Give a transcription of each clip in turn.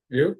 You?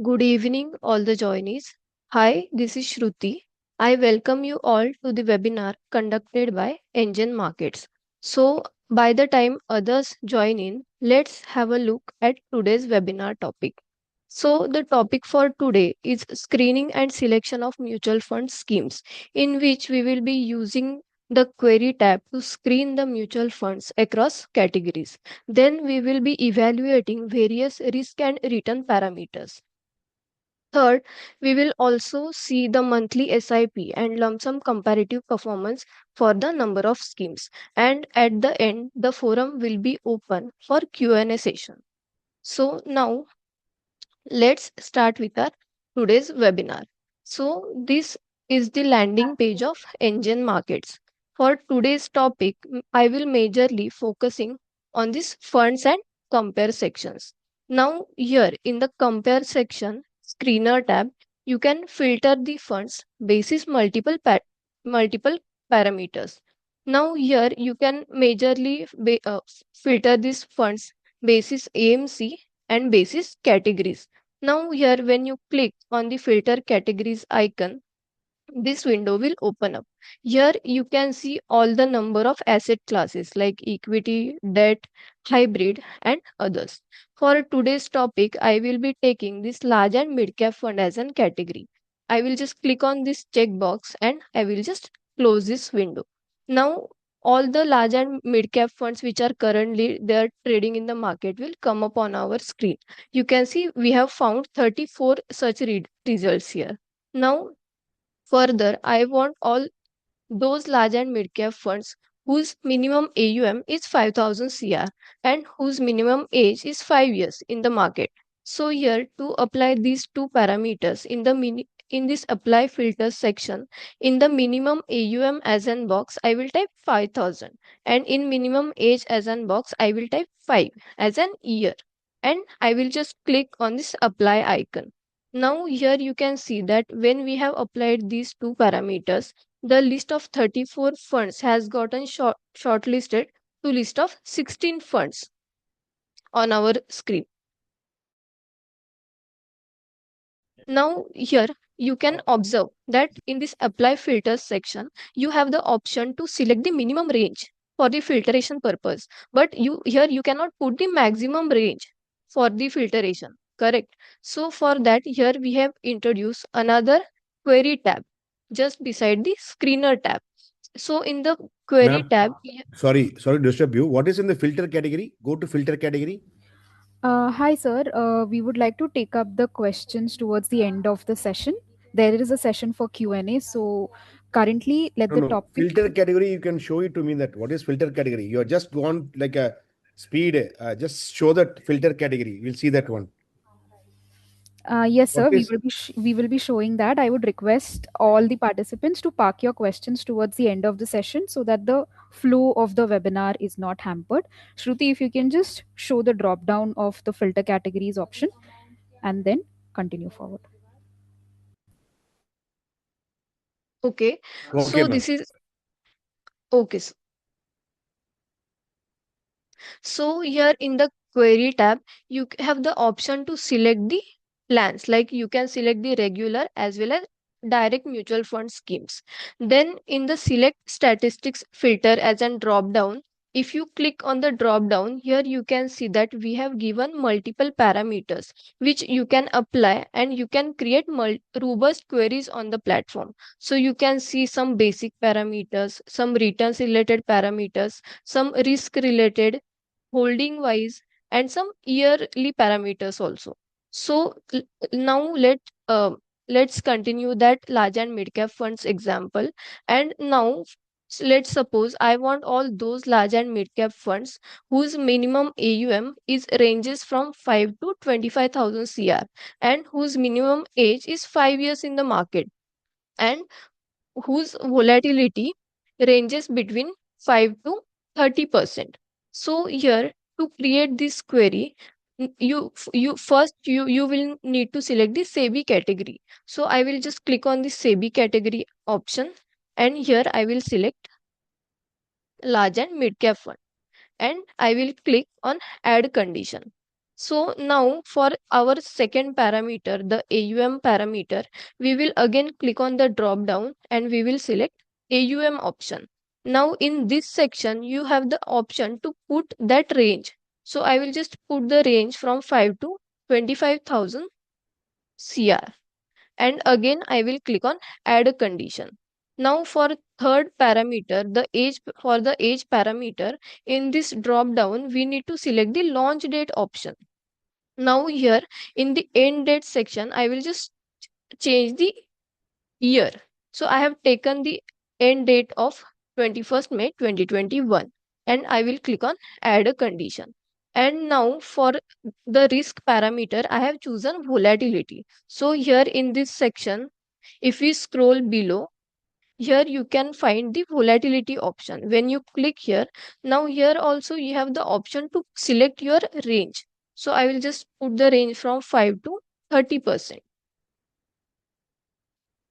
Good evening, all the joinees. Hi, this is Shruti. I welcome you all to the webinar conducted by NGEN Markets. So, by the time others join in, let's have a look at today's webinar topic. So, the topic for today is screening and selection of mutual fund schemes, in which we will be using the query tab to screen the mutual funds across categories. Then we will be evaluating various risk and return parameters. Third, we will also see the monthly SIP and lump sum comparative performance for the number of schemes. And at the end, the forum will be open for Q&A session. So now let's start with our today's webinar. So this is the landing page of NGEN Markets. For today's topic, I will majorly focusing on this funds and compare sections. Now here in the compare section, screener tab, you can filter the funds basis multiple parameters. Now here you can majorly filter these funds basis AMC and basis categories. Now here when you click on the filter categories icon, this window will open up. Here you can see all the number of asset classes like equity, debt, hybrid and others. For today's topic, I will be taking this large and mid cap fund as an category. I will just click on this checkbox and I will just close this window. Now all the large and mid cap funds which are currently they are trading in the market will come up on our screen. You can see we have found 34 such results here. Now further, I want all those large and mid cap funds whose minimum AUM is 5000 CR and whose minimum age is 5 years in the market. So here to apply these two parameters in this apply filter section, in the minimum AUM as an box I will type 5000 and in minimum age as an box I will type 5 as an year and I will just click on this apply icon. Now here you can see that when we have applied these two parameters, the list of 34 funds has gotten shortlisted to list of 16 funds on our screen. Now here you can observe that in this apply filters section, you have the option to select the minimum range for the filtration purpose. But you here you cannot put the maximum range for the filtration. Correct. So for that here we have introduced another query tab just beside the screener tab. So in the query Ma'am, tab, sorry to disturb you. What is in the filter category? Go to filter category. Hi, sir. We would like to take up the questions towards the end of the session. There is a session for Q&A. So currently, let No, the no. topic. Filter category, you can show it to me that what is filter category. You are just gone like a speed. Just show that filter category. We'll see that one. Yes, What sir. is We will be showing that. I would request all the participants to park your questions towards the end of the session so that the flow of the webinar is not hampered. Shruti, if you can just show the drop down of the filter categories option and then continue forward. okay. okay, So ma'am? this is okay. So here in the query tab, you have the option to select the plans. Like you can select the regular as well as direct mutual fund schemes. Then in the select statistics filter as an drop down, if you click on the drop down here, you can see that we have given multiple parameters which you can apply, and you can create robust queries on the platform. So you can see some basic parameters, some returns related parameters, some risk related, holding wise, and some yearly parameters also. So now let's continue that large and mid cap funds example. And now let's suppose I want all those large and mid cap funds whose minimum AUM is ranges from 5 to 25,000 CR, and whose minimum age is 5 years in the market, and whose volatility ranges between 5 to 30%. So here, to create this query, you will need to select the SEBI category. So I will just click on the SEBI category option, and here I will select large and mid cap fund, and I will click on add condition. So now for our second parameter, the AUM parameter, we will again click on the drop down and we will select AUM option. Now in this section, you have the option to put that range. So I will just put the range from 5 to 25,000 CR, and again I will click on add a condition. Now for third parameter, the age, for the age parameter, in this drop down we need to select the launch date option. Now here in the end date section, I will just change the year. So I have taken the end date of 21st May 2021, and I will click on add a condition. And now for the risk parameter, I have chosen volatility. So here in this section, if we scroll below, here you can find the volatility option. When you click here, now here also you have the option to select your range. So I will just put the range from 5 to 30%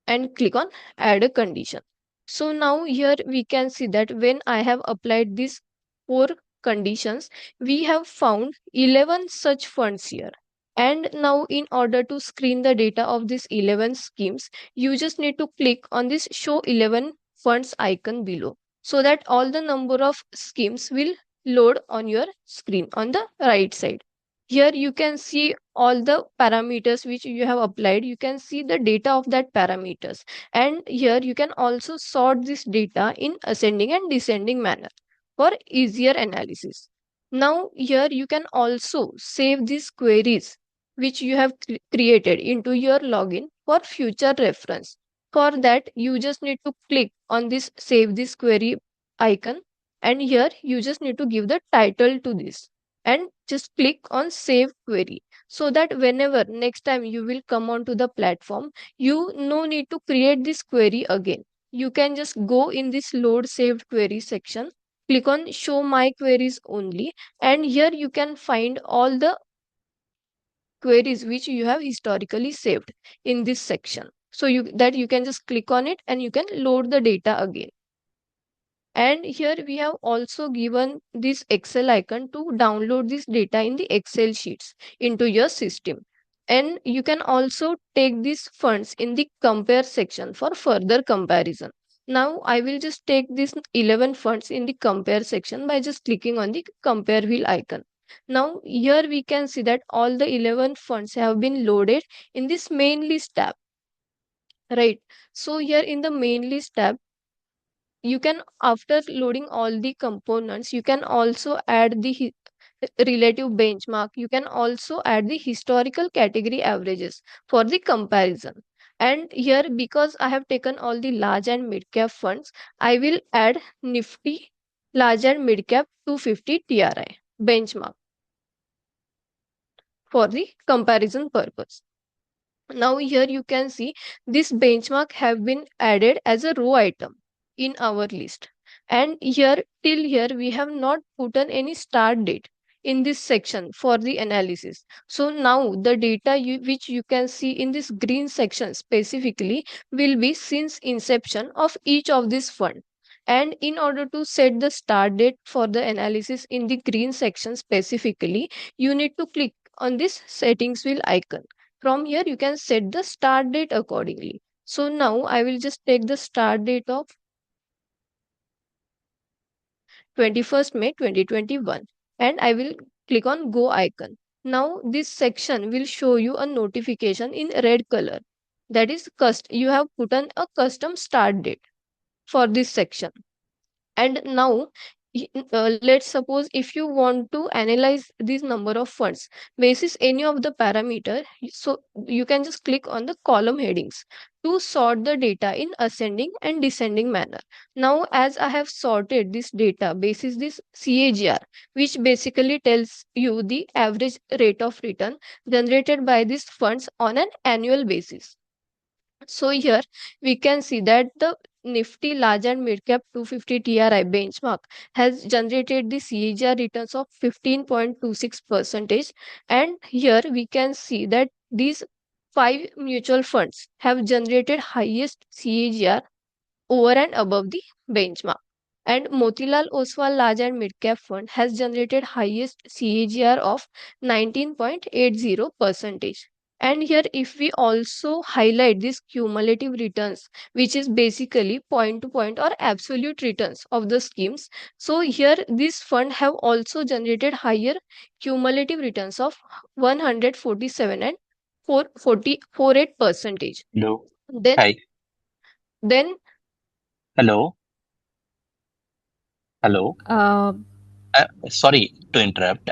and click on add a condition. So now here we can see that when I have applied these four conditions, we have found 11 such funds here. And now in order to screen the data of these 11 schemes, you just need to click on this show 11 funds icon below, so that all the number of schemes will load on your screen on the right side. Here you can see all the parameters which you have applied. You can see the data of that parameters, and here you can also sort this data in ascending and descending manner for easier analysis. Now here you can also save these queries which you have created into your login for future reference. For that, you just need to click on this save this query icon, and here you just need to give the title to this and just click on save query, so that whenever next time you will come onto the platform, you no need to create this query again. You can just go in this load saved query section, click on show my queries only, and here you can find all the queries which you have historically saved in this section. So you can just click on it and you can load the data again. And here we have also given this Excel icon to download this data in the Excel sheets into your system. And you can also take these funds in the compare section for further comparison. Now I will just take these 11 funds in the compare section by just clicking on the compare wheel icon. Now here we can see that all the 11 funds have been loaded in this main list tab. Right. So here in the main list tab, you can, after loading all the components, you can also add the relative benchmark. You can also add the historical category averages for the comparison. And here, because I have taken all the large and mid cap funds, I will add Nifty large and mid cap 250 TRI benchmark for the comparison purpose. Now here you can see this benchmark have been added as a row item in our list. And here till here we have not put on any start date in this section for the analysis. So now the data which you can see in this green section specifically will be since inception of each of this fund. And in order to set the start date for the analysis in the green section specifically, you need to click on this settings wheel icon. From here you can set the start date accordingly. So now I will just take the start date of 21st May 2021, and I will click on go icon. Now this section will show you a notification in red color. That is you have put on a custom start date for this section. And now let's suppose if you want to analyze this number of funds basis any of the parameter, so you can just click on the column headings to sort the data in ascending and descending manner. Now as I have sorted this data basis this CAGR, which basically tells you the average rate of return generated by these funds on an annual basis. So here we can see that the Nifty large and mid cap 250 TRI benchmark has generated the CAGR returns of 15.26%. And here we can see that these five mutual funds have generated highest CAGR over and above the benchmark. And Motilal Oswal Large and Mid Cap Fund has generated highest CAGR of 19.80%. And here, if we also highlight this cumulative returns, which is basically point to point or absolute returns of the schemes, so here this fund have also generated higher cumulative returns of 147 and 448 percentage. Hello. Then, Hi. then Hello. Hello. Uh, Sorry to interrupt.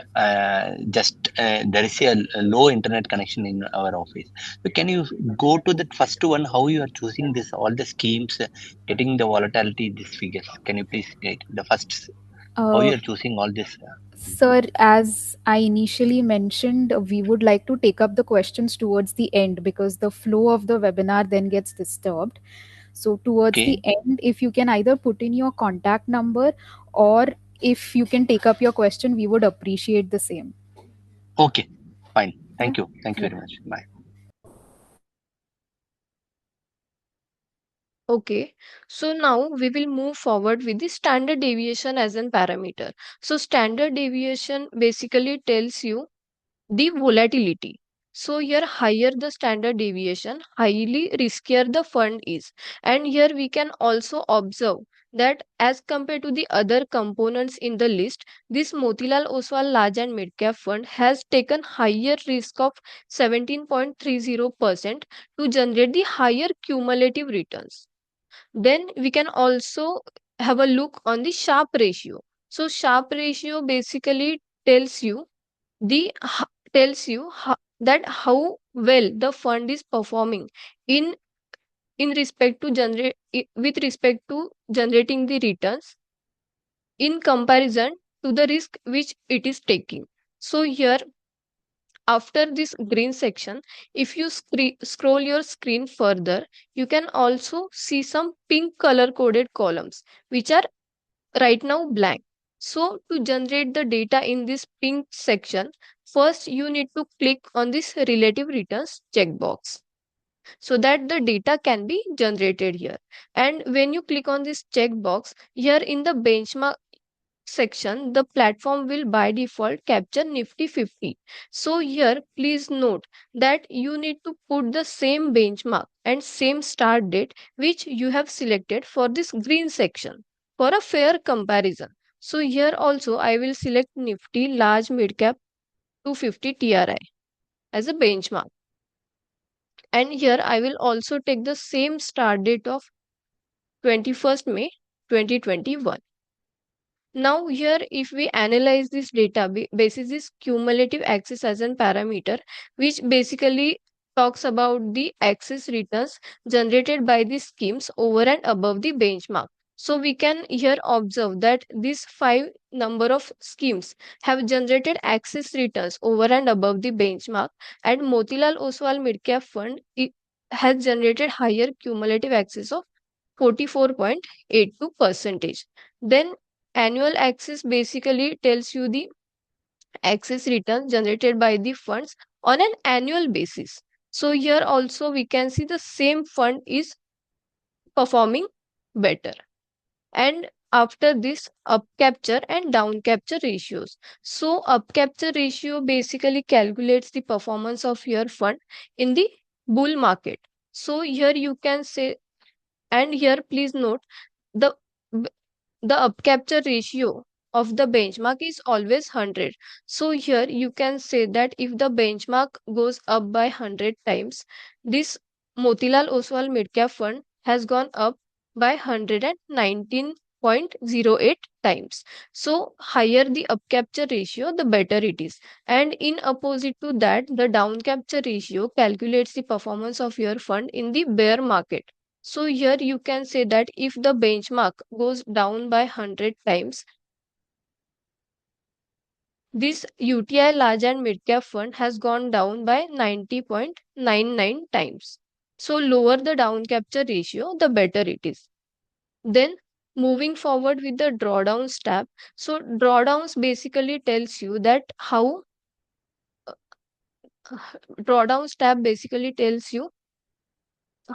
Just there is a low internet connection in our office. So can you go to the first one? How you are choosing this? All the schemes, getting the volatility, these figures. Can you please get the first? How you uh, are choosing all this? Sir, as I initially mentioned, we would like to take up the questions towards the end because the flow of the webinar then gets disturbed. So, towards the Okay. end, if you can either put in your contact number or if you can take up your question, we would appreciate the same. Okay. Fine. Yeah. Thank you. Thank you Yeah. very much. Bye. Okay, so now we will move forward with the standard deviation as an parameter. So standard deviation basically tells you the volatility. So here higher the standard deviation, highly riskier the fund is. And here we can also observe that as compared to the other components in the list, this Motilal Oswal large and mid cap fund has taken higher risk of 17.30% to generate the higher cumulative returns. Then we can also have a look on the Sharpe ratio. So Sharpe ratio basically tells you the that how well the fund is performing in respect to with respect to generating the returns in comparison to the risk which it is taking. So here after this green section, if you scroll your screen further, you can also see some pink color coded columns which are right now blank. So to generate the data in this pink section, first you need to click on this relative returns checkbox so that the data can be generated here. And when you click on this checkbox, here in the benchmark section, the platform will by default capture Nifty 50. So here, please note that you need to put the same benchmark and same start date which you have selected for this green section for a fair comparison. So here also I will select Nifty large mid cap 250 TRI as a benchmark. And here I will also take the same start date of 21st May 2021. Now here if we analyze this data basis this cumulative axis as a parameter which basically talks about the axis returns generated by the schemes over and above the benchmark. So we can here observe that these five number of schemes have generated axis returns over and above the benchmark, and Motilal Oswal Midcap Fund has generated higher cumulative axis of 44.82 percentage. Then annual axis basically tells you the axis returns generated by the funds on an annual basis. So here also we can see the same fund is performing better. And after this, up capture and down capture ratios. So up capture ratio basically calculates the performance of your fund in the bull market. So here you can say, and here please note the the up capture ratio of the benchmark is always 100. So here you can say that if the benchmark goes up by 100 times, this Motilal Oswal Mid Cap Fund has gone up by 119.08 times. So higher the up capture ratio, the better it is. And in opposite to that, the down capture ratio calculates the performance of your fund in the bear market. So here you can say that if the benchmark goes down by 100 times, this UTI large and mid cap fund has gone down by 90.99 times. So lower the down capture ratio, the better it is. Then moving forward with the drawdowns tab. So drawdowns basically tells you that how drawdowns tab basically tells you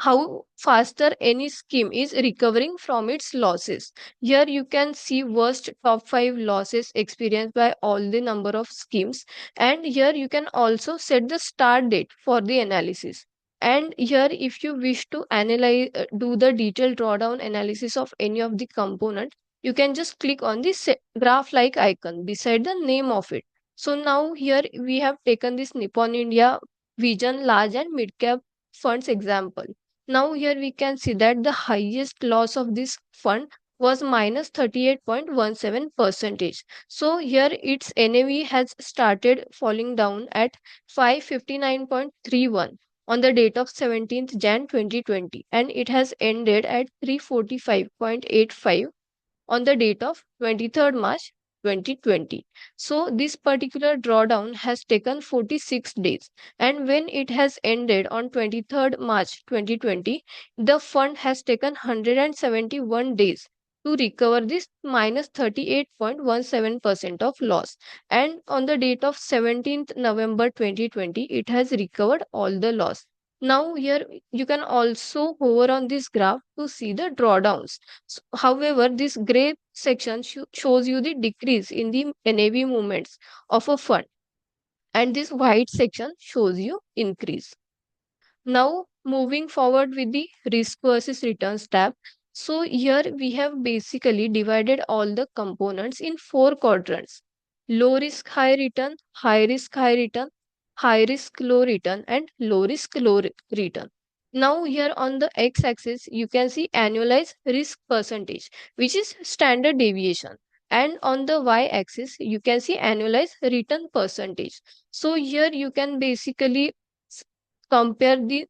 how faster any scheme is recovering from its losses. Here you can see worst top 5 losses experienced by all the number of schemes, and here you can also set the start date for the analysis. And here if you wish to analyze do the detailed drawdown analysis of any of the component, you can just click on this graph like icon beside the name of it. So now here we have taken this Nippon India Vision large and mid cap funds example. Now here we can see that the highest loss of this fund was minus 38.17 percentage. So here its NAV has started falling down at 559.31 on the date of 17th Jan 2020, and it has ended at 345.85 on the date of 23rd March 2020. So this particular drawdown has taken 46 days, and when it has ended on 23rd March 2020, the fund has taken 171 days to recover this minus 38.17% of loss, and on the date of 17th November 2020 it has recovered all the loss. Now here you can also hover on this graph to see the drawdowns. However, this gray section shows you the decrease in the NAV movements of a fund, and this white section shows you increase. Now, moving forward with the risk versus returns tab. So, here we have basically divided all the components in four quadrants: low risk, high return, high risk, high return, high risk, low return, and low risk, low return. Now, here on the x axis, you can see annualized risk percentage, which is standard deviation. And on the y axis, you can see annualized return percentage. So, here you can basically compare the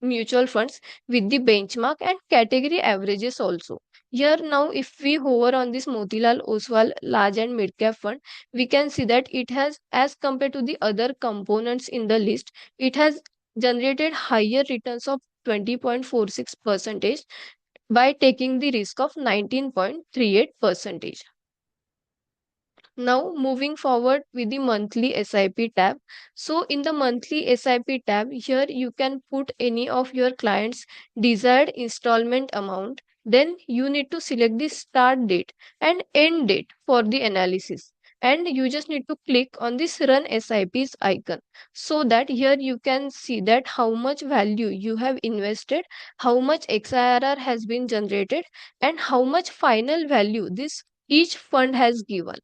mutual funds with the benchmark and category averages also. Here now if we hover on this Motilal Oswal large and mid cap fund, we can see that it has, as compared to the other components in the list, it has generated higher returns of 20.46 percentage by taking the risk of 19.38 percentage. Now moving forward with the monthly SIP tab. So in the monthly SIP tab, here you can put any of your clients' desired installment amount. Then you need to select the start date and end date for the analysis. And you just need to click on this run SIPs icon, so that here you can see that how much value you have invested, how much XIRR has been generated, and how much final value this each fund has given.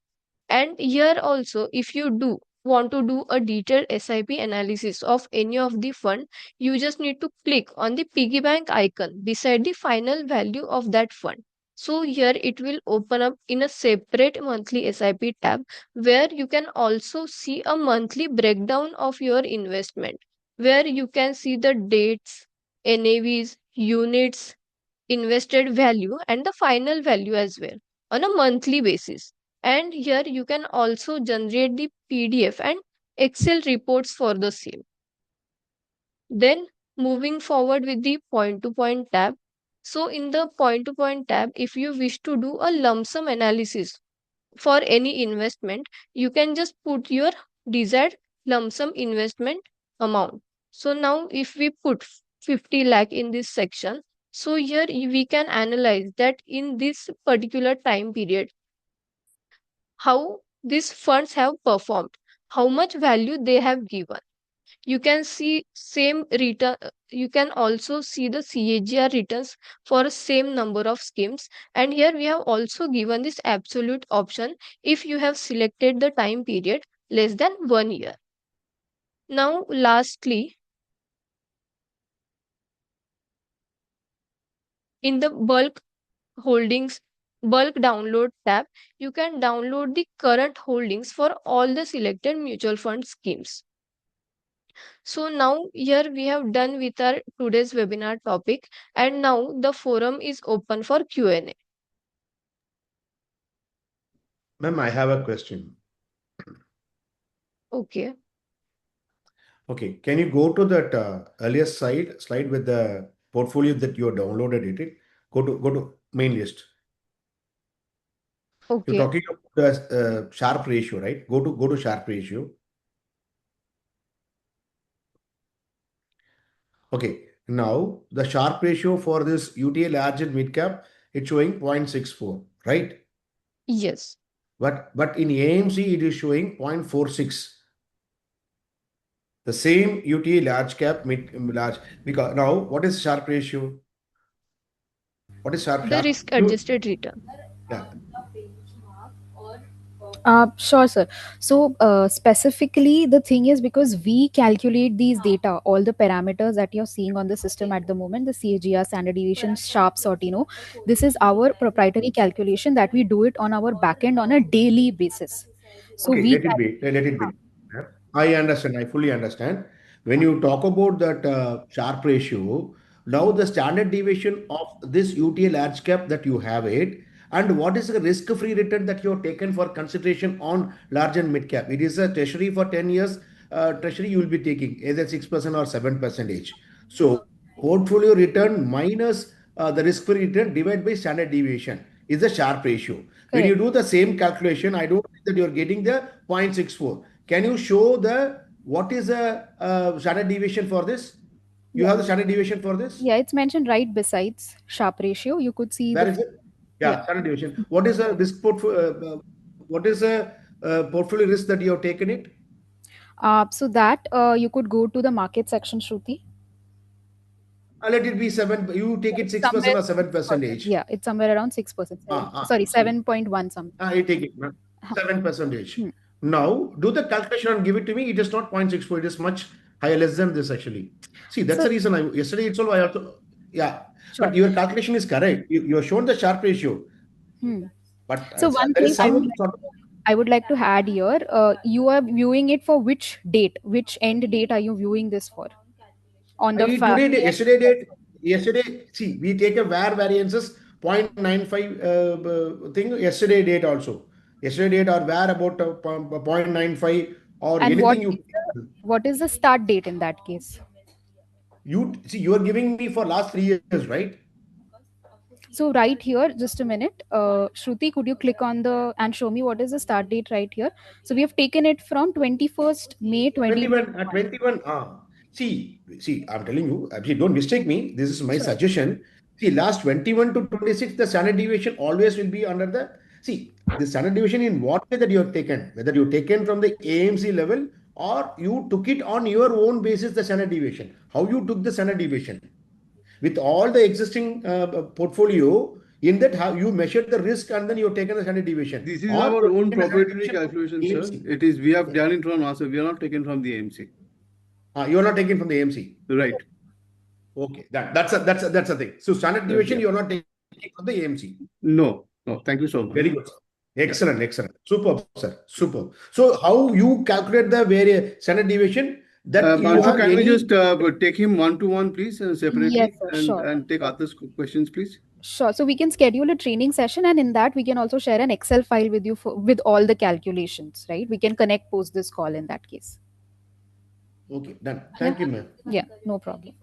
And here also, if you do want to do a detailed SIP analysis of any of the fund, you just need to click on the piggy bank icon beside the final value of that fund. So here it will open up in a separate monthly SIP tab, where you can also see a monthly breakdown of your investment, where you can see the dates, NAVs, units, invested value, and the final value as well on a monthly basis. And here you can also generate the PDF and Excel reports for the same. Then moving forward with the point to point tab. So in the point to point tab, if you wish to do a lump sum analysis for any investment, you can just put your desired lump sum investment amount. So now if we put 50 lakh in this section, so here we can analyze that in this particular time period, how these funds have performed, how much value they have given. You can see same return, you can also see the CAGR returns for same number of schemes. And here we have also given this absolute option if you have selected the time period less than 1 year. Now, lastly, in the bulk download tab, you can download the current holdings for all the selected mutual fund schemes. So now here we have done with our today's webinar topic, and now the forum is open for Q&A. Ma'am, I have a question. Okay. Okay, can you go to that earlier slide with the portfolio that you downloaded it? Go to main list. You're Okay. talking about the Sharpe ratio, right? Go to Sharpe ratio. Okay, now the Sharpe ratio for this UTA large and mid cap, it's showing 0.64, right? Yes. But in AMC it is showing 0.46. The same UTA large cap, mid large. Because now what is Sharpe ratio? What is Sharpe? The Sharpe? risk adjusted return. Yeah. Sure, sir. So, specifically, the thing is because we calculate these data, all the parameters that you're seeing on the system at the moment, the CAGR, standard deviation, sharp sortino, this is our proprietary calculation that we do it on our backend on a daily basis. So, Okay, we let it be. Let it be. Yeah. I understand. I fully understand. When you talk about that Sharpe ratio, now the standard deviation of this UTA large cap that you have it, and what is the risk-free return that you have taken for consideration on large and mid cap? It is a treasury for 10 years. Treasury you will be taking either 6% or 7%. So portfolio return minus the risk-free return divided by standard deviation is the Sharpe ratio. When you correct. do the same calculation, I don't think that you're getting the 0.64. Can you show the what is the standard deviation for this? You Yeah, have the standard deviation for this? yeah, it's mentioned right besides sharp ratio. You could see Where the is it? yeah. Yeah, standard deviation. What is the risk portfolio? What is the portfolio risk that you have taken it? So that you could go to the market section, Shruti. Let it be seven. You take it It's 6% somewhere or 7%. 6%. Yeah, it's somewhere around 6%. Sorry, See, 7.1 something. I take it, ma'am. Huh. 7%. Hmm. Now, do the calculation and give it to me. It is not 0.64. It is much higher, less than this actually. See, that's So the reason yesterday itself I also, yeah. sure. But your calculation is correct. You have shown the Sharpe ratio. Hmm. But So one there thing is some sort of, I would like to add here, you are viewing it for which date? Which end date are you viewing this for? On the yesterday date, yesterday, see, we take a var variances 0.95 thing, yesterday date also. Yesterday date or var about 0.95 or and anything you. what is the start date in that case? You see, you are giving me for last 3 years, right? So right here, just a minute, Shruti, could you click on the and show me what is the start date right here? So we have taken it from 21st May 21, 2021. 21. See, I'm telling you, actually, don't mistake me. This is my Sure. suggestion. See, last 21 to 26, the standard deviation always will be under the. See, the standard deviation in what way that you have taken, whether you taken from the AMC level or you took it on your own basis, the standard deviation. How you took the standard deviation with all the existing portfolio, in that how you measured the risk and then you have taken the standard deviation, This is or our you have own taken the standard proprietary deviation from calculation, sir. AMC. It is we have done it from us. We are not taken from the AMC. You are not taking from the AMC. Right. Okay, that's a thing. So standard deviation Yeah. you are not taking from the AMC. No. No. Thank you so much. Very good, sir. Excellent, excellent, superb, sir, superb. So how you calculate the standard deviation that you Banshu, have can we any? just take him one to one, please, Yes, separately, sir, and sure. take others' questions, please? Sure. So we can schedule a training session, and in that we can also share an Excel file with you with all the calculations. Right? We can connect post this call in that case. Okay, done. Yeah. Thank you, ma'am. Yeah. No problem.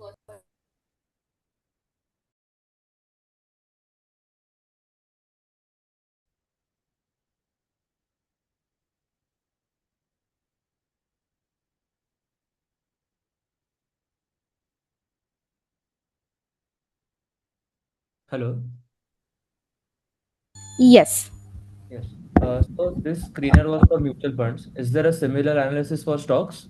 Hello. Yes. Yes. So this screener was for mutual funds. Is there a similar analysis for stocks?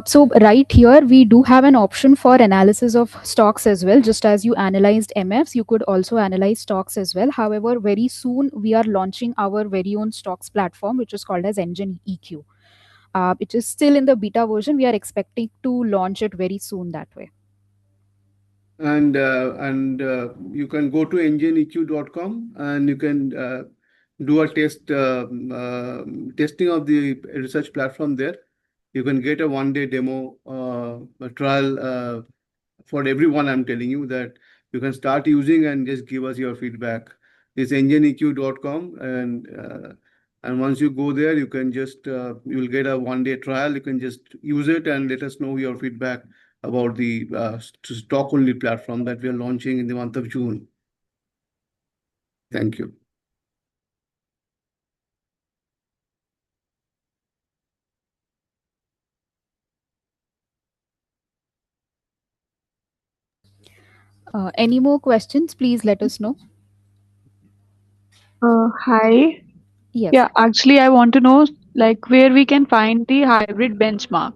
So right here we do have an option for analysis of stocks as well. Just as you analyzed MFs, you could also analyze stocks as well. However, very soon we are launching our very own stocks platform, which is called as NGEN EQ. It is still in the beta version. We are expecting to launch it very soon that way. And you can go to ngeneq.com and you can do a testing of the research platform there. You can get a 1 day demo, a trial for everyone. I'm telling you that you can start using and just give us your feedback. It's ngeneq.com, and once you go there, you can just you'll get a 1 day trial. You can just use it and let us know your feedback about the stock only platform that we are launching in the month of June. Thank you. Any more questions? Please let us know. Hi. Yes. Yeah, actually, I want to know like where we can find the hybrid benchmark.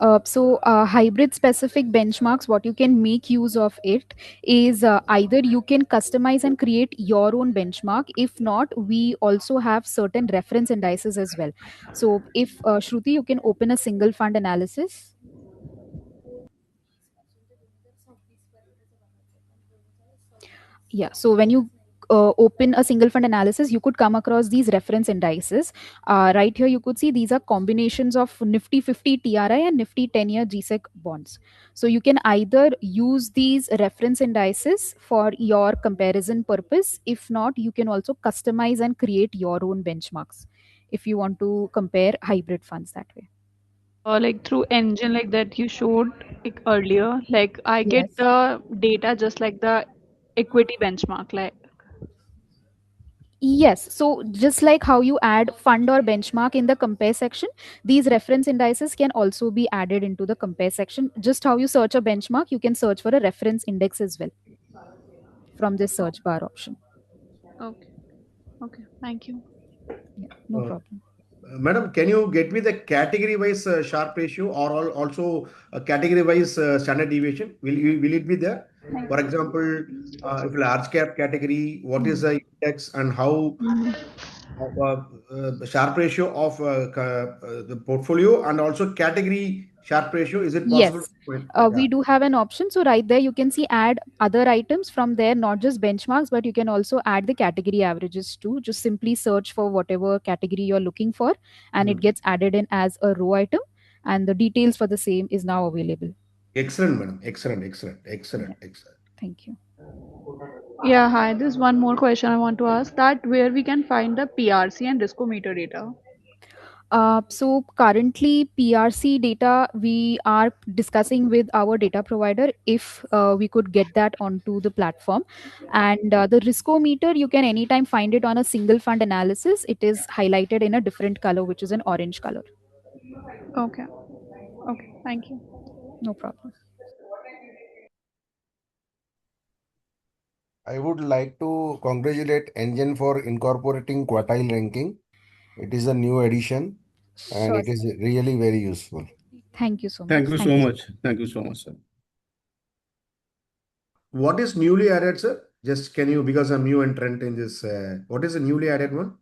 Hybrid specific benchmarks, what you can make use of it is either you can customize and create your own benchmark. If not, we also have certain reference indices as well. So if Shruti, you can open a single fund analysis. Yeah, so when you open a single fund analysis, you could come across these reference indices. Right here you could see these are combinations of Nifty 50 TRI and Nifty 10-year GSEC bonds. So you can either use these reference indices for your comparison purpose. If not, you can also customize and create your own benchmarks if you want to compare hybrid funds that way. Like through engine like that you showed like earlier, like I get Yes. the data just like the equity benchmark, like. Yes. So just like how you add fund or benchmark in the compare section, these reference indices can also be added into the compare section. Just how you search a benchmark, you can search for a reference index as well from this search bar option. Okay. Okay. Thank you. Yeah, no Uh, problem. Madam, can you get me the category-wise Sharpe ratio or also category-wise standard deviation? Will it be there? For example, if large cap category, what is the index and how the Sharpe ratio of the portfolio and also category Sharpe ratio? Is it possible? Yes, Yeah. we do have an option. So right there, you can see add other items from there, not just benchmarks, but you can also add the category averages too. Just simply search for whatever category you're looking for, and it Hmm. gets added in as a row item, and the details for the same is now available. Excellent, madam. Excellent, excellent, Yeah, excellent, excellent. thank you. Yeah, hi. There's one more question I want to ask, that where we can find the PRC and Riscometer data. So currently PRC data we are discussing with our data provider if we could get that onto the platform, and the riskometer you can anytime find it on a single fund analysis. It is highlighted in a different color, which is an orange color. Okay. Okay. Thank you. No problem. I would like to congratulate Engine for incorporating quartile ranking. It is a new addition and Sure. it is really very useful. Thank you so Thank much. you Thank so you. much. Thank you so much, sir. What is newly added, sir? Just can you, because I'm new entrant in this, what is the newly added one?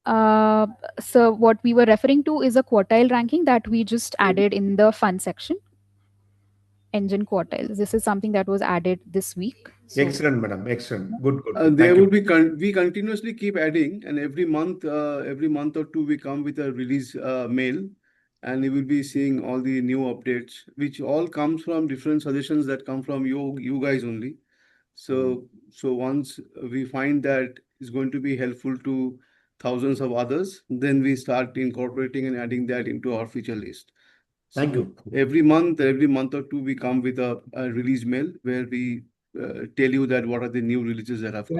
Uh, so what we were referring to is a quartile ranking that we just added in the fund section. Engine quartiles. This is something that was added this week. So Excellent, madam. Excellent. Good, good, good. There Thank you. will be we continuously keep adding, and every month or two we come with a release mail, and you will be seeing all the new updates, which all comes from different suggestions that come from you guys only. So once we find that is going to be helpful to thousands of others, then we start incorporating and adding that into our feature list. Thank So you. every month or two, we come with a release mail where we tell you that what are the new releases that have come.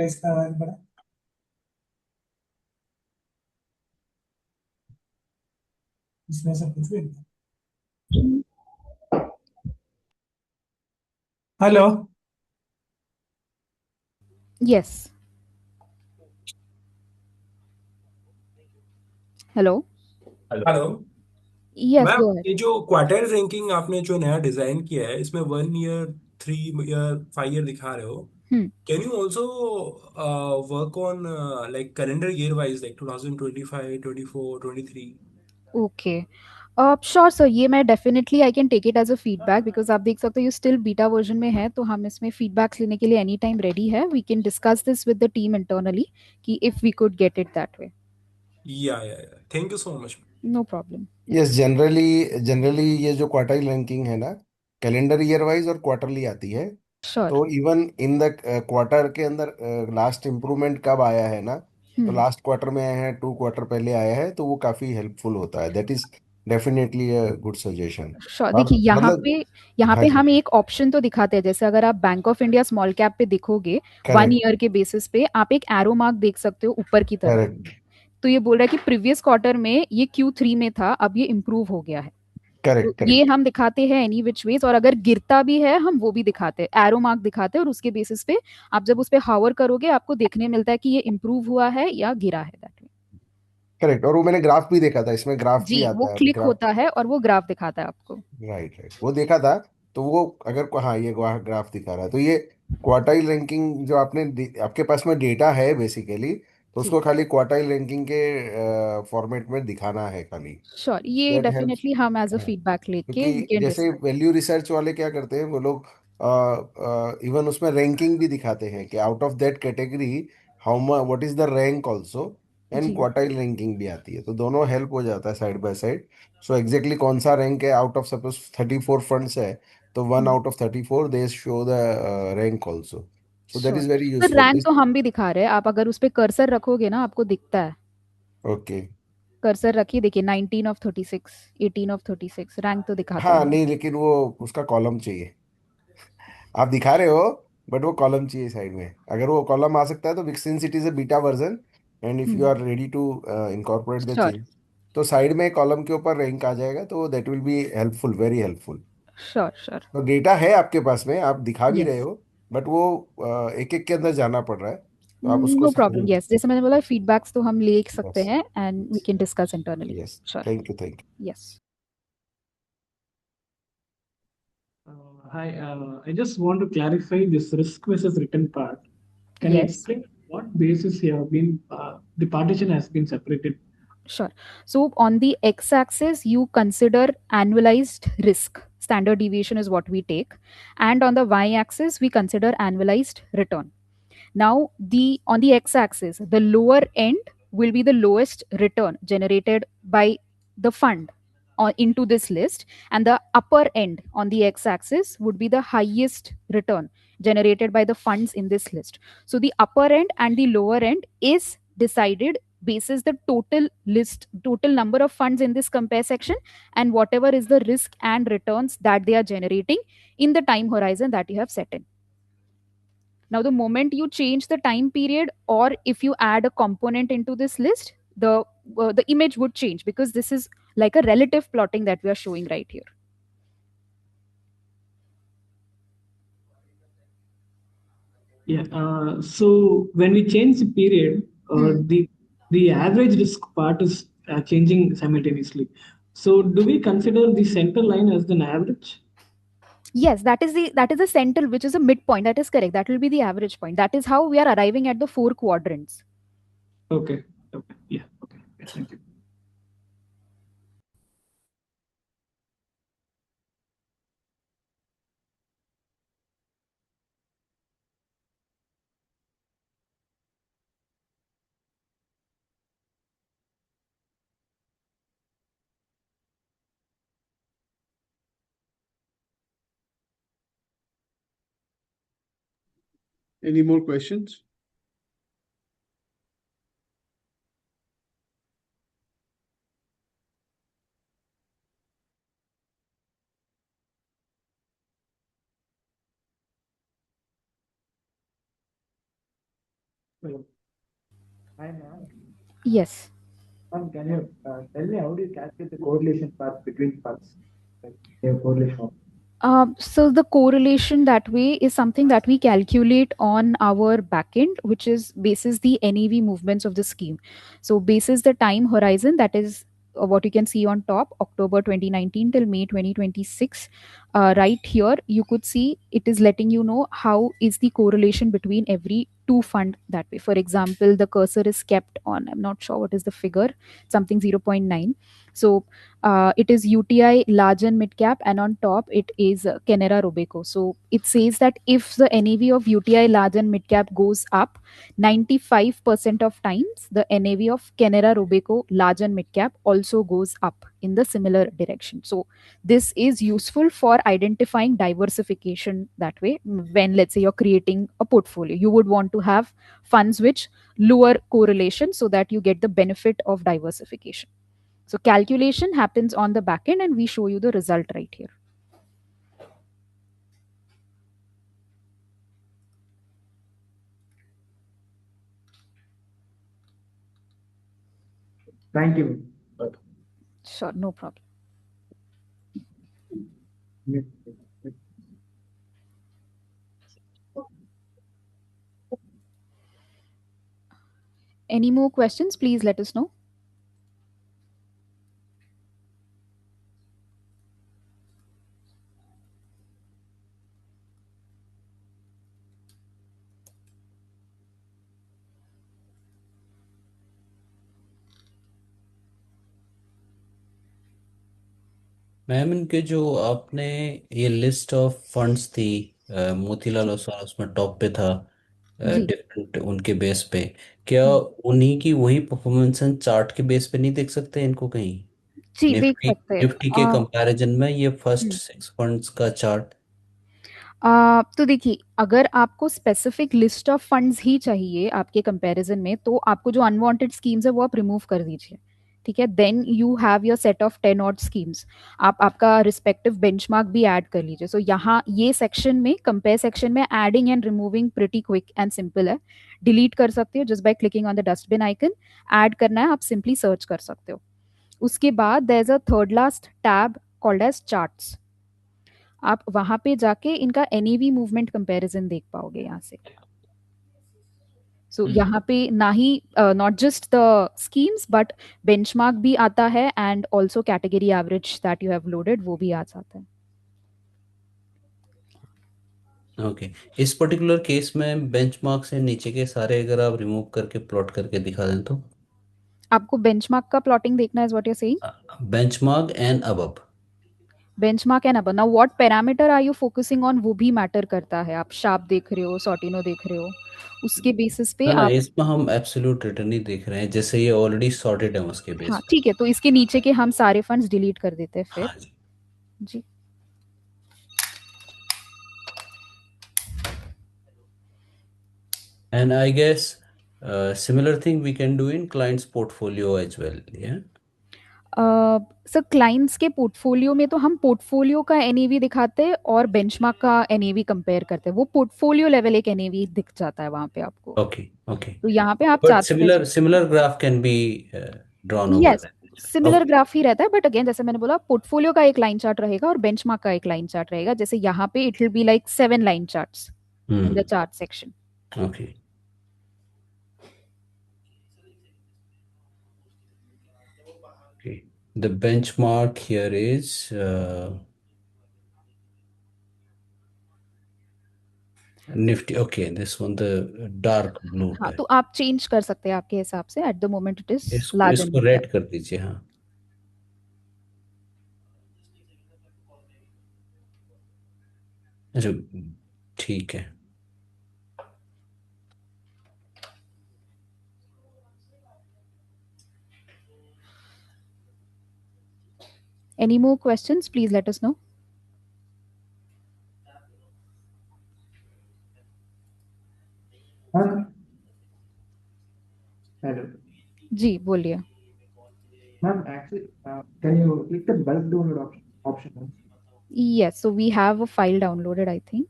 Hello. yes. Hello. Hello Yes, ma'am, go ahead. ये जो quartile ranking आपने जो नया design किया है, इसमें 1 year, 3 year, 5 year दिखा रहे हो। Hmm. Can you also work on like calendar year wise, like 2025, 24, 23? Okay. Sure sir, ये मैं definitely I can take it as a feedback, because आप देख सकते हो ये स्टिल बीटा वर्जन में है, तो हम इसमें फीडबैक्स लेने के लिए एनी टाइम रेडी है. We can discuss this with the team internally कि if we could get it that way. या thank you so much. No problem. Yes, generally generally ये जो क्वार्टाइल रैंकिंग है ना, कैलेंडर ईयर वाइज और quarterly आती है। श्योर. तो इवन इन द क्वार्टर के अंदर लास्ट इम्प्रूवमेंट कब आया है ना, तो हम्म. लास्ट क्वार्टर में आया है, 2 क्वार्टर पहले आया है, तो वो काफ़ी हेल्पफुल होता है। That is definitely a good suggestion. Sure. आप देखिए, यहाँ मतलब, पे यहाँ हाँ पे जी, हम एक ऑप्शन तो दिखाते हैं. जैसे अगर आप bank of India small cap पे देखोगे, वन करेक्ट, ईयर के बेसिस पे आप एक एरो मार्क देख सकते हो ऊपर की तरफ. करेक्ट, तो ये बोल रहा है कि प्रीवियस क्वार्टर में ये Q3 में था, अब ये इम्प्रूव हो गया है. तो करेक्ट, ये करेक्ट, हम दिखाते हैं एनी विच वेज, और अगर गिरता भी है हम वो भी दिखाते हैं, एरो मार्क दिखाते हैं, और उसके बेसिस पे आप जब उस पे हावर करोगे आपको देखने मिलता है कि ये इम्प्रूव हुआ है या गिरा है, दैट वे. करेक्ट। और वो मैंने ग्राफ भी देखा था, इसमें ग्राफ जी, भी वो आता है क्लिक ग्राफ। होता है और वो ग्राफ दिखाता है आपको. राइट, राइट, वो देखा था। तो वो अगर हाँ, ये ग्राफ दिखा रहा है, तो ये क्वार्टाइल रैंकिंग जो आपके पास में डेटा है बेसिकली, तो जी. उसको खाली क्वार्टाइल रैंकिंग के फॉर्मेट में दिखाना है खाली। श्योर, ये दैट हेल्प्स। डेफिनेटली हम एज अ हाँ, फीडबैक लेके वी क्योंकि कैन जैसे डिस्कस. वैल्यू रिसर्च वाले क्या करते हैं, वो लोग इवन उसमें रैंकिंग भी दिखाते हैं कि out of that category how much what is the rank also, and जी. क्वार्टाइल रैंकिंग भी आती है, तो दोनों हेल्प हो जाता है side by side. So exactly कौन सा रैंक है, आउट ऑफ सपोज 34 फंड्स है, तो 1 out of 34 they show the rank also. So that sure. Is very sir, useful rank this. तो हम भी दिखा रहे हैं, आप अगर उस पर कर्सर रखोगे ना आपको दिखता है. ओके। कर्सर रखिए, देखिए 19 of 36, 18 of 36 रैंक तो दिखाता हाँ, है. नहीं, लेकिन वो उसका कॉलम चाहिए। आप दिखा रहे हो, बट वो कॉलम चाहिए साइड में। अगर वो कॉलम आ सकता है तो since it is a beta version, and if you hmm. Are ready to incorporate the sure. Change, तो साइड में कॉलम के ऊपर रैंक आ जाएगा, तो that will be helpful, very helpful. Sure. Sure. तो डेटा है आपके पास में, आप दिखा भी रहे यस. हो, बट वो एक एक के अंदर जाना पड़ रहा है, तो आप उसको नो प्रॉब्लम. यस, जैसे मैंने बोला फीडबैक्स तो हम ले सकते यस, हैं and we can discuss internally. Yes, sure. Thank you, thank yes. Hi, I just want to clarify this risk versus return part. Can you Yes. explain what basis here have been the partition has been separated? Sure. So on the x-axis, you consider annualized risk. Standard deviation is what we take. And on the y-axis, we consider annualized return. Now, the on the x-axis, the lower end will be the lowest return generated by the fund into this list, and the upper end on the x-axis would be the highest return generated by the funds in this list. So the upper end and the lower end is decided basis the total number of funds in this compare section, and whatever is the risk and returns that they are generating in the time horizon that you have set in. Now, the moment you change the time period, or if you add a component into this list, the image would change, because this is like a relative plotting that we are showing right here. Yeah. So when we change the period, Hmm. the average risk part is changing simultaneously. So do we consider the center line as an average? Yes, that is the center, which is a midpoint. That is correct. That will be the average point. That is how we are arriving at the four quadrants. Okay. Okay. Yeah. Okay. Yeah, thank you. Any more questions? Hello. Hi, ma'am. Yes. Ma'am, can you tell me how do you calculate the correlation path between funds? Like their correlation. So the correlation that way is something that we calculate on our backend, which is basis the NAV movements of the scheme. So basis the time horizon, that is what you can see on top, October 2019 till May 2026. Right here, you could see it is letting you know how is the correlation between every two fund that way. For example, the cursor is kept on, I'm not sure what is the figure, something 0.9. So it is UTI large and mid cap, and on top it is Canara Robeco. So it says that if the NAV of UTI large and mid cap goes up, 95% of times the NAV of Canara Robeco large and mid cap also goes up in the similar direction. So this is useful for identifying diversification that way. When let's say you're creating a portfolio, you would want to have funds which lower correlation so that you get the benefit of diversification. So calculation happens on the back end and we show you the result right here. Thank you. Sure, no problem. Any more questions, please let us know. Ma'am इनके जो आपने ये list of funds थी, मोतीलाल ओसवाल उसमें top पे था, जी different उनके base पे, क्या हम्म, उन्हीं की वही परफॉर्मेंस चार्ट के बेस पे नहीं देख सकते इनको कहीं? जी देख निफ्टी सकते हैं। निफ्टी के कंपैरिजन में ये फर्स्ट हम्म। 6 फंड्स का चार्ट। तो देखिए, अगर आपको स्पेसिफिक लिस्ट ऑफ फंड्स ही चाहिए आपके कंपैरिजन में, तो आपको जो अनवांटेड स्कीम्स है वो आप रिमूव कर दीजिए। ठीक है, then you have your set of 10 odd schemes. आप आपका रिस्पेक्टिव बेंचमार्क भी ऐड कर लीजिए। सो यहाँ ये सेक्शन में, कंपेयर सेक्शन में, adding and removing pretty quick and simple है। डिलीट कर सकते हो just by clicking on the dustbin icon. Add करना है, आप सिंपली सर्च कर सकते हो। उसके बाद there is a third last tab called age charts. आप वहां पे जाके इनका एनईवी मूवमेंट कंपैरिजन देख पाओगे यहाँ से। सो यहाँ पे ना ही not just the schemes but benchmark भी आता है and also category average that you have loaded वो भी आ जाता है। ओके, इस पर्टिकुलर केस में बेंचमार्क से नीचे के सारे अगर आप रिमूव करके प्लॉट करके दिखा दें तो? आपको बेंचमार्क का प्लॉटिंग देखना है what you saying? Benchmark and above. Benchmark and अब now what parameter are you focusing on वो भी मैटर करता है। आप शार्प देख रहे हो, सॉर्टिनो देख रहे हो, उसके बेसिस पे ना ना, आप। इसमें हम एब्सोल्यूट रिटर्न ही देख रहे हैं, जैसे ये ऑलरेडी सॉर्टेड है उसके बेस हाँ पे। ठीक है, तो इसके नीचे के हम सारे फंड्स डिलीट कर देते हैं फिर। हाँ जी। जी And I guess similar thing we can do in client's portfolio as well. Yeah. Sir clients के पोर्टफोलियो में तो हम पोर्टफोलियो का एनएवी दिखाते हैं और बेंचमार्क का एनएवी कंपेयर करते हैं। वो पोर्टफोलियो लेवल एक एनएवी दिख जाता है वहां पे आपको। Okay. Okay. तो यहाँ पे आप But चाहते हैं। similar graph can be drawn over yes, there. Similar Okay. Graph ही रहता है, बट अगेन जैसे मैंने बोला, पोर्टफोलियो का एक लाइन चार्ट रहेगा और बेंचमार्क का एक लाइन चार्ट रहेगा। जैसे यहाँ पे it will be like 7 line charts in the chart section. Okay. Okay. The benchmark here is Nifty. Okay, this one the dark blue हाँ, type. तो आप चेंज कर सकते हैं आपके हिसाब से। At the moment it is इसको लार्ज एंड इसको मिड कैप। रेड कर दीजिए। हाँ। अच्छा, ठीक है। Any more questions, please let us know. Hello. जी बोलिए। Ma'am, actually, can you click the bulk download option? Yes, so we have a file downloaded, I think.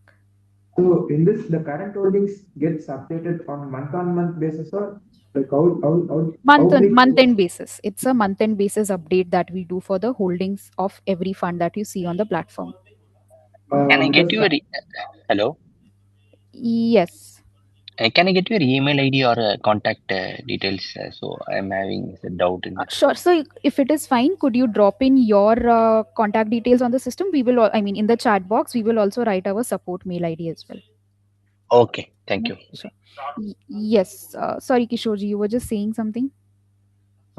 So in this, the current holdings gets updated on month basis or like how Month frequent? end basis. It's a month end basis update that we do for the holdings of every fund that you see on the platform. Can I get Just your hello? Yes. Can I get your email ID or contact details? So I'm having a doubt in that. Sure. So if it is fine, could you drop in your contact details on the system? We will, I mean, in the chat box, we will also write our support mail ID as well. Okay, thank Yeah, you. sure. Yes. Sorry, Kishorji, you were just saying something.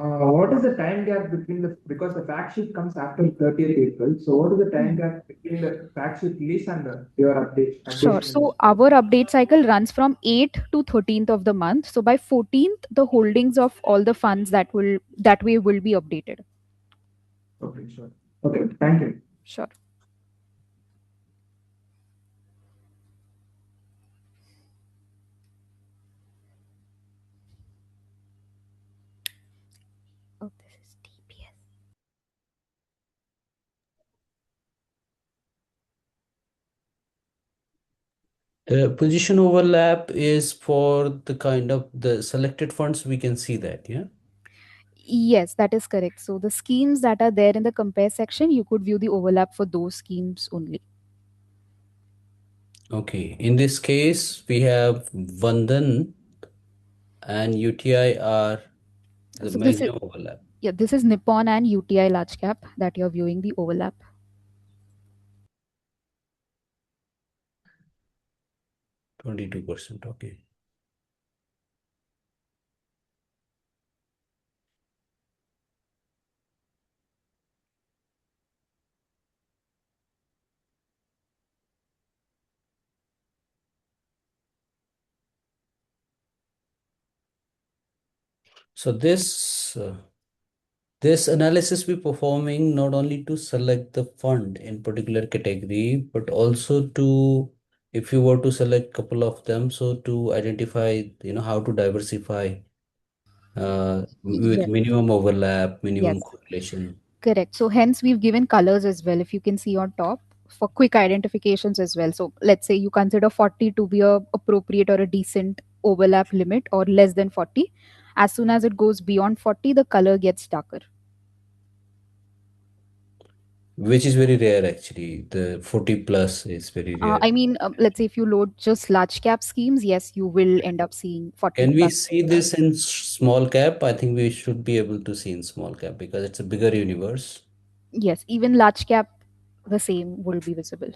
what is the time gap between the because the fact sheet comes after 30th April. So what is the time Mhm. gap between the fact sheet release and your Sure. updation? So our update cycle runs from 8th to 13th of the month. So by 14th, the holdings of all the funds that way will be updated. Okay, sure. Okay, thank you. Sure. Oh, this is TPS. The position overlap is for the kind of the selected funds. We can see that, yeah. Yes, that is correct. So the schemes that are there in the compare section, you could view the overlap for those schemes only. Okay. In this case, we have Vandan and UTI are the So this is maximum overlap, yeah, this is Nippon and UTI large cap that you're viewing the overlap. 22%. Okay. So this analysis we performing not only to select the fund in particular category, but also to, if you were to select couple of them, so to identify, how to diversify with Yes, minimum overlap, minimum yes, correlation. correct. So hence we've given colors as well. If you can see on top for quick identifications as well. So let's say you consider 40 to be a appropriate or a decent overlap limit or less than 40. As soon as it goes beyond 40, the color gets darker. Which is very rare actually. The 40 plus is very rare. I mean, let's say if you load just large cap schemes, yes, you will end up seeing 40 Can we plus see overlap. this in small cap? I think we should be able to see in small cap because it's a bigger universe. Yes, even large cap, the same will be visible.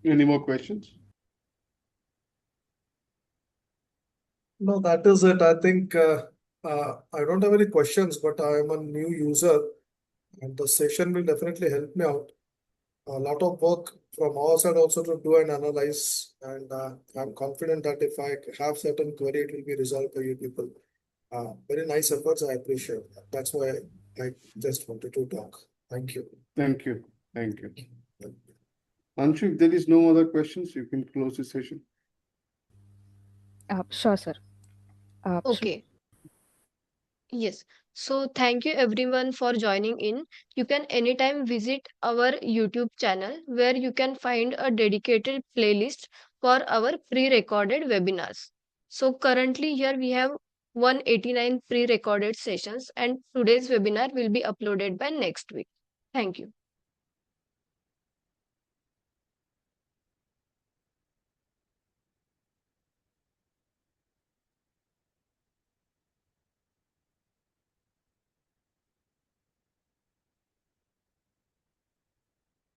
Any more questions? No, that is it. I think I don't have any questions, but I am a new user, and the session will definitely help me out. A lot of work from our side also to do and analyze, and I'm confident that if I have certain query, it will be resolved by you people. Very nice efforts. I appreciate that. That's why I just wanted to talk. Thank you. Thank you. Thank you. Anshu, if there is no other questions, you can close the session. Sure, sir. Okay. Yes. So thank you everyone for joining in. You can anytime visit our YouTube channel where you can find a dedicated playlist for our pre-recorded webinars. So currently here we have 189 pre-recorded sessions and today's webinar will be uploaded by next week. Thank you.